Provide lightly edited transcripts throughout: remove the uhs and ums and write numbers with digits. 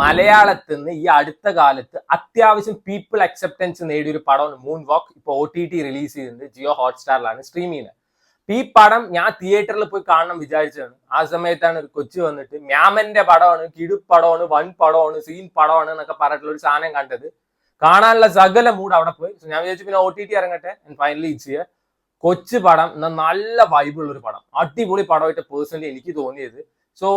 മലയാളത്തിൽ നിന്ന് ഈ അടുത്ത കാലത്ത് അത്യാവശ്യം പീപ്പിൾ അക്സെപ്റ്റൻസ് നേടിയ ഒരു പടമാണ് മൂൺ വാക്ക്. ഇപ്പൊ OTT റിലീസ് ചെയ്തിട്ടുണ്ട്, ജിയോ ഹോട്ട്സ്റ്റാറിലാണ് സ്ട്രീം ചെയ്യുന്നത്. ഈ പടം ഞാൻ തിയേറ്ററിൽ പോയി കാണണം വിചാരിച്ചതാണ്. ആ സമയത്താണ് ഒരു കൊച്ചു വന്നിട്ട് മ്യാമന്റെ പടമാണ്, കിടു പടമാണ്, വൻ പടമാണ്, സീൻ പടമാണ് എന്നൊക്കെ പറഞ്ഞിട്ടുള്ള ഒരു സാധനം കണ്ടത്. കാണാനുള്ള സകല മൂഡ് അവിടെ പോയി. ഞാൻ വിചാരിച്ചു പിന്നെ OTT ഇറങ്ങട്ടെ. ഫൈനലി ഇറ്റ്സ് കൊച്ചു പടം, എന്നാൽ നല്ല വൈബുള്ള ഒരു പടം, അടിപൊളി പടമായിട്ട് പേഴ്സണലി എനിക്ക് തോന്നിയത്. സോ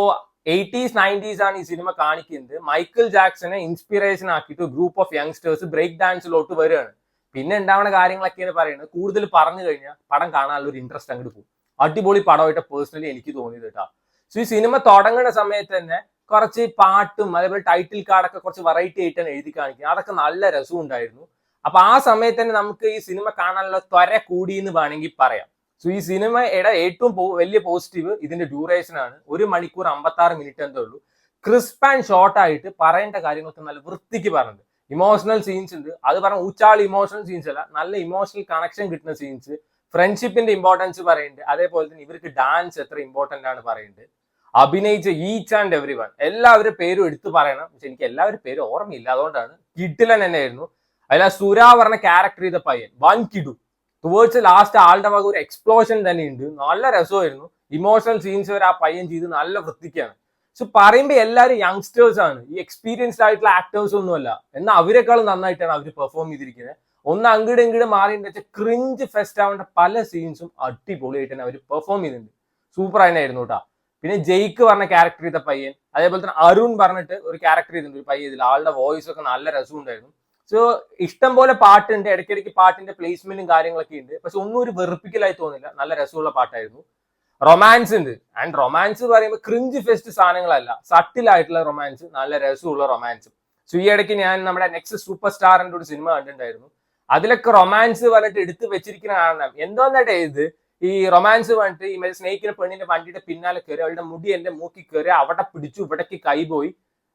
80s 90s ആണ് ഈ സിനിമ കാണിക്കുന്നത്. മൈക്കിൾ ജാക്സനെ ഇൻസ്പിറേഷൻ ആക്കിയിട്ട് ഗ്രൂപ്പ് ഓഫ് യങ്സ്റ്റേഴ്സ് ബ്രേക്ക് ഡാൻസിലോട്ട് വരികയാണ്. പിന്നെ ഉണ്ടാവുന്ന കാര്യങ്ങളൊക്കെയാണ് പറയുന്നത്. കൂടുതൽ പറഞ്ഞു കഴിഞ്ഞാൽ പടം കാണാനുള്ള ഒരു ഇൻട്രസ്റ്റ് അങ്ങോട്ട് പോകും. അടിപൊളി പടമായിട്ട് പേഴ്സണലി എനിക്ക് തോന്നിയത് കേട്ടോ. സോ ഈ സിനിമ തുടങ്ങുന്ന സമയത്ത് തന്നെ കുറച്ച് പാട്ടും അതേപോലെ ടൈറ്റിൽ കാർഡൊക്കെ കുറച്ച് വെറൈറ്റി ആയിട്ടാണ് എഴുതി കാണിക്കുന്നത്. അതൊക്കെ നല്ല രസം ഉണ്ടായിരുന്നു. അപ്പൊ ആ സമയത്ത് തന്നെ നമുക്ക് ഈ സിനിമ കാണാനുള്ള ത്വര കൂടി എന്ന് വേണമെങ്കിൽ പറയാം. സോ ഈ സിനിമയുടെ ഏറ്റവും വലിയ പോസിറ്റീവ് ഇതിന്റെ ഡ്യൂറേഷൻ ആണ്. 1 മണിക്കൂർ 56 മിനിറ്റ് എന്തേ ഉള്ളൂ. ക്രിസ്പ് ആൻഡ് ഷോർട്ട് ആയിട്ട് പറയേണ്ട കാര്യങ്ങളൊക്കെ നല്ല വൃത്തിക്ക് പറഞ്ഞത്. ഇമോഷണൽ സീൻസ് ഉണ്ട്, അത് പറഞ്ഞ ഊച്ചാളി ഇമോഷണൽ സീൻസ് അല്ല, നല്ല ഇമോഷണൽ കണക്ഷൻ കിട്ടുന്ന സീൻസ്. ഫ്രണ്ട്ഷിപ്പിന്റെ ഇമ്പോർട്ടൻസ് പറയുന്നുണ്ട്. അതേപോലെ തന്നെ ഇവർക്ക് ഡാൻസ് എത്ര ഇമ്പോർട്ടന്റ് ആണ് പറയുന്നുണ്ട്. അഭിനയിച്ച ഈച്ച് ആൻഡ് എവറി വൺ, എല്ലാവരുടെ പേരും എടുത്തു പറയണം. പക്ഷെ എനിക്ക് എല്ലാവരുടെ പേരും ഓർമ്മയില്ല, അതുകൊണ്ടാണ്. കിഡിലൻ തന്നെയായിരുന്നു. അതിൽ സുര പറഞ്ഞ ക്യാരക്ടർ ചെയ്ത പയ്യൻ വൻ കിടു. ടുവേർഡ്സ് ലാസ്റ്റ് ആളുടെ വക ഒരു എക്സ്പ്ലോഷൻ തന്നെ ഉണ്ട്, നല്ല രസമായിരുന്നു. ഇമോഷണൽ സീൻസ് വരെ ആ പയ്യൻ ചെയ്ത് നല്ല വൃത്തിക്കാണ്. സോ പറയുമ്പോൾ എല്ലാവരും യങ്സ്റ്റേഴ്സ് ആണ്, ഈ എക്സ്പീരിയൻസ്ഡ് ആയിട്ടുള്ള ആക്ടേഴ്സ് ഒന്നുമല്ല. എന്നാൽ അവരെക്കാളും നന്നായിട്ടാണ് അവർ പെർഫോം ചെയ്തിരിക്കുന്നത്. ഒന്ന് അങ്ങോട്ട് മാറിയിട്ട് വെച്ചാൽ ക്രിഞ്ച് ഫെസ്റ്റ് ആവേണ്ട പല സീൻസും അടിപൊളിയായിട്ട് തന്നെ അവർ പെർഫോം ചെയ്തിട്ടുണ്ട്. സൂപ്പർ തന്നെയായിരുന്നു കേട്ടോ. പിന്നെ ജെയ്ക്ക് പറഞ്ഞ ക്യാരക്ടർ ചെയ്ത പയ്യൻ, അതേപോലെ തന്നെ അരുൺ പറഞ്ഞിട്ട് ഒരു ക്യാരക്ടർ ചെയ്തിട്ടുണ്ട് ഒരു പയ്യൻ. ഇതിൽ ആളുടെ വോയിസ് ഒക്കെ നല്ല രസമുണ്ടായിരുന്നു. സോ ഇഷ്ടം പോലെ പാട്ടുണ്ട്, ഇടയ്ക്കിടയ്ക്ക് പാട്ടിന്റെ പ്ലേസ്മെന്റും കാര്യങ്ങളൊക്കെ ഉണ്ട്. പക്ഷെ ഒന്നും ഒരു വെറുപ്പിക്കലായി തോന്നില്ല, നല്ല രസമുള്ള പാട്ടായിരുന്നു. റൊമാൻസ് ഉണ്ട്. ആൻഡ് റൊമാൻസ് പറയുമ്പോൾ ക്രിഞ്ച് ഫെസ്റ്റ് സാധനങ്ങളല്ല, സട്ടിലായിട്ടുള്ള റൊമാൻസ്, നല്ല രസമുള്ള റൊമാൻസ്. സോ ഈ ഇടയ്ക്ക് ഞാൻ നമ്മുടെ നെക്സ്റ്റ് സൂപ്പർ സ്റ്റാറിന്റെ ഒരു സിനിമ കണ്ടിട്ടുണ്ടായിരുന്നു. അതിലൊക്കെ റൊമാൻസ് പറഞ്ഞിട്ട് എടുത്ത് വെച്ചിരിക്കുന്ന കാരണം എന്തോന്നിട്ടെ ഇത് ഈ റൊമാൻസ് പറഞ്ഞിട്ട് ഈ സ്നേഹിക്കുന്ന പെണ്ണിന്റെ വണ്ടിയുടെ പിന്നാലെ കയറി, അവളുടെ മുടി എന്റെ മൂക്കി കയറി, അവിടെ പിടിച്ചു, ഇവിടേക്ക് കൈ പോയി.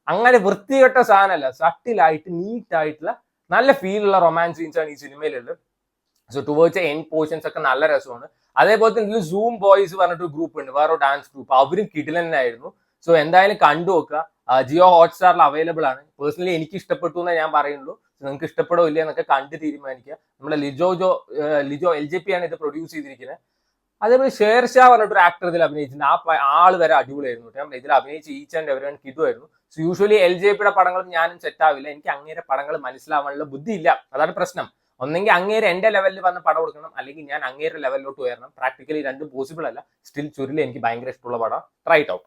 അങ്ങനെ വൃത്തികെട്ട സാധനമല്ല, സട്ടിലായിട്ട് നീറ്റായിട്ടുള്ള നല്ല ഫീലുള്ള റൊമാൻസ് സീൻസ് ആണ് ഈ സിനിമയിലുള്ളത്. സോ ടുവേർഡ്സ് എൻഡ് പോർഷൻസ് ഒക്കെ നല്ല രസമാണ്. അതേപോലെ തന്നെ ഇതിൽ സൂം ബോയ്സ് പറഞ്ഞിട്ട് ഗ്രൂപ്പ് ഉണ്ട്, വേറെ ഡാൻസ് ഗ്രൂപ്പ്, അവരും കിടിലനായിരുന്നു. സോ എന്തായാലും കണ്ടു നോക്കുക. ജിയോ ഹോട്ട്സ്റ്റാറിൽ അവൈലബിൾ ആണ്. പേഴ്സണലി എനിക്ക് ഇഷ്ടപ്പെട്ടു എന്നേ ഞാൻ പറയുള്ളൂ. നിങ്ങൾക്ക് ഇഷ്ടപ്പെടോ ഇല്ല എന്നൊക്കെ കണ്ട് തീരുമാനിക്കുക. നമ്മുടെ ലിജോ LJP ആണ് ഇത് പ്രൊഡ്യൂസ് ചെയ്തിരിക്കുന്നത്. അതേപോലെ ഷേർഷാ പറഞ്ഞിട്ട് ഒരു ആക്ടർ ഇതിൽ അഭിനയിച്ചിട്ടുണ്ട്. ആള് വരെ അടിപൊളിയായിരുന്നു. നമ്മൾ ഇതിൽ അഭിനയിച്ച് ഈച്ച് ആൻഡ് എവരി വൺ കിട്ടുമായിരുന്നു. സോ യൂഷ്വലി LJPയുടെ പടങ്ങളും ഞാനും സെറ്റ് ആവില്ല. എനിക്ക് അങ്ങേരെ പടങ്ങൾ മനസ്സിലാവാനുള്ള ബുദ്ധിയില്ല, അതാണ് പ്രശ്നം. ഒന്നെങ്കിൽ അങ്ങേരെ എന്റെ ലെവലിൽ വന്ന് പടം കൊടുക്കണം, അല്ലെങ്കിൽ ഞാൻ അങ്ങേരെ ലെവലിലോട്ട് ഉയരണം. പ്രാക്ടിക്കലി രണ്ടും പോസിബിൾ അല്ല. സ്റ്റിൽ ചുരുളി എനിക്ക് ഭയങ്കര ഇഷ്ടമുള്ള പടം. Try it out.